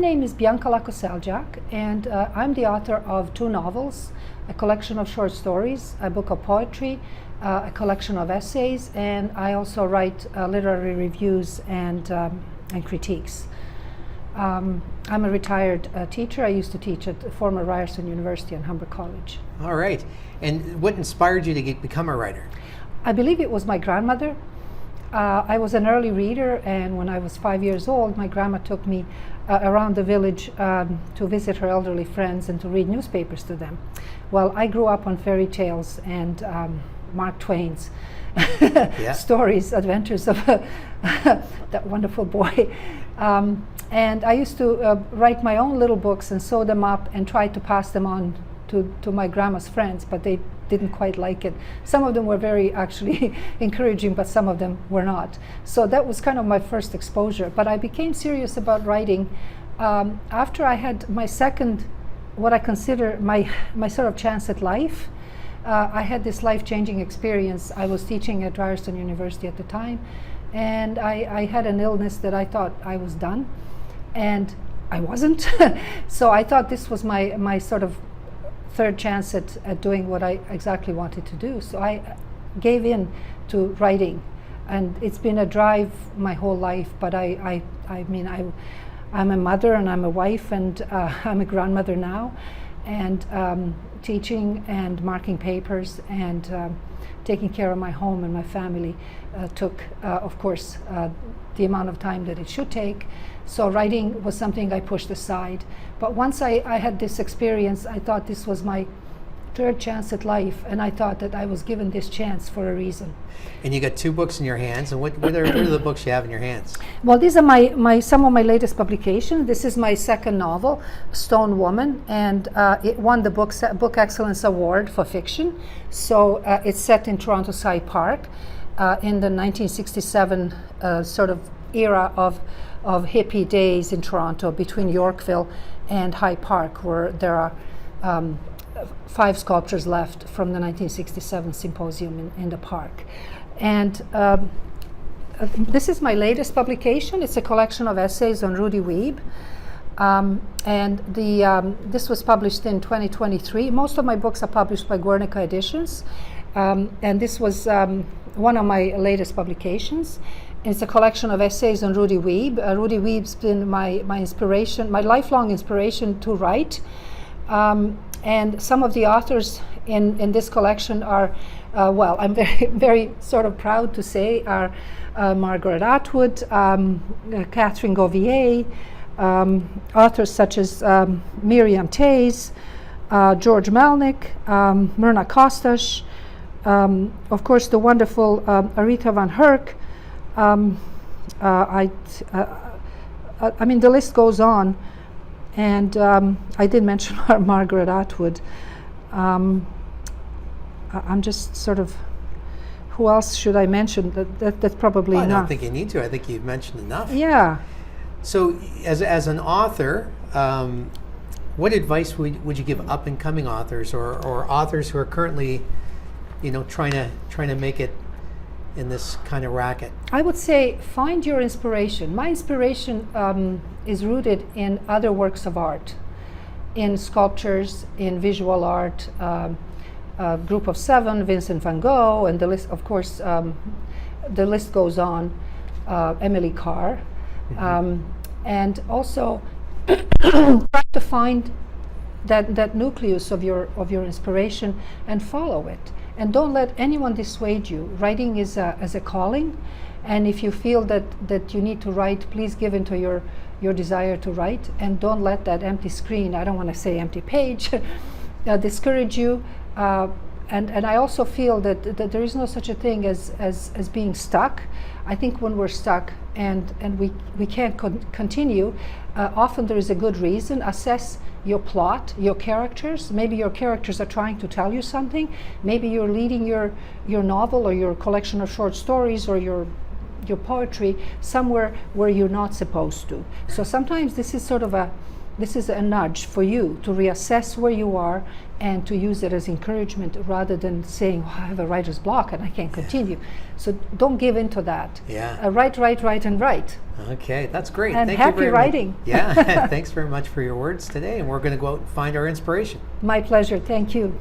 name is Bianca Lakoseljac, and I'm the author of 2 novels, a collection of short stories, a book of poetry, a collection of essays, and I also write literary reviews and critiques. I'm a retired teacher. I used to teach at the former Ryerson University and Humber College. All right. And what inspired you to become a writer? I believe it was my grandmother. I was an early reader, and when I was 5 years old, my grandma took me around the village to visit her elderly friends and to read newspapers to them. Well, I grew up on fairy tales and Mark Twain's stories, adventures of that wonderful boy. And I used to write my own little books and sew them up and try to pass them on to my grandma's friends, but they didn't quite like it. Some of them were very actually encouraging, but some of them were not. So that was kind of my first exposure. But I became serious about writing after I had my second, what I consider my sort of chance at life. I had this life-changing experience. I was teaching at Ryerson University at the time, and I had an illness that I thought I was done, and I wasn't. So I thought this was my sort of third chance at doing what I exactly wanted to do. So I gave in to writing, and it's been a drive my whole life. But I'm a mother and I'm a wife and I'm a grandmother now, and teaching and marking papers and taking care of my home and my family took, of course, the amount of time that it should take. So writing was something I pushed aside. But once I had this experience, I thought this was my third chance at life, and I thought that I was given this chance for a reason. And you got 2 books in your hands, and what are the books you have in your hands? Well, these are some of my latest publications. This is my second novel, Stone Woman, and it won the Book Excellence Award for fiction. So it's set in Toronto Sci Park in the 1967 sort of era of hippie days in Toronto, between Yorkville and High Park, where there are 5 sculptures left from the 1967 symposium in the park. And this is my latest publication. It's a collection of essays on Rudy Weeb. And this was published in 2023. Most of my books are published by Guernica Editions. And this was one of my latest publications. It's a collection of essays on Rudy Weeb. Rudy Weeb's been my inspiration, my lifelong inspiration to write. And some of the authors in this collection are, well, I'm very, very sort of proud to say, are Margaret Atwood, Catherine Gauvier, authors such as Miriam Tays, George Melnick, Myrna Kostas, of course the wonderful Aretha Van Herk. I mean, the list goes on. And I did mention Margaret Atwood. I'm just sort of, who else should I mention? That's probably enough. I don't think you need to. I think you've mentioned enough. Yeah. So as an author, what advice would you give up and coming authors or authors who are currently, trying to make it in this kind of racket? I would say find your inspiration. My inspiration is rooted in other works of art, in sculptures, in visual art, Group of 7, Vincent van Gogh, and the list, of course, the list goes on, Emily Carr. Mm-hmm. And also try to find that nucleus of your inspiration and follow it. And don't let anyone dissuade you. Writing is as a calling, and if you feel that you need to write, please give into your desire to write, and don't let that empty screen, I don't want to say empty page, discourage you. And I also feel that there is no such a thing as being stuck. I think when we're stuck and we can't continue, often there is a good reason. Assess your plot, your characters. Maybe your characters are trying to tell you something. Maybe you're leading your novel or your collection of short stories or your poetry somewhere where you're not supposed to. So sometimes this is sort of This is a nudge for you to reassess where you are and to use it as encouragement rather than saying, oh, I have a writer's block and I can't continue. So don't give in to that. Yeah. Write, and write. Okay, that's great. And Thank happy you very writing. Much. Yeah, thanks very much for your words today, and we're going to go out and find our inspiration. My pleasure. Thank you.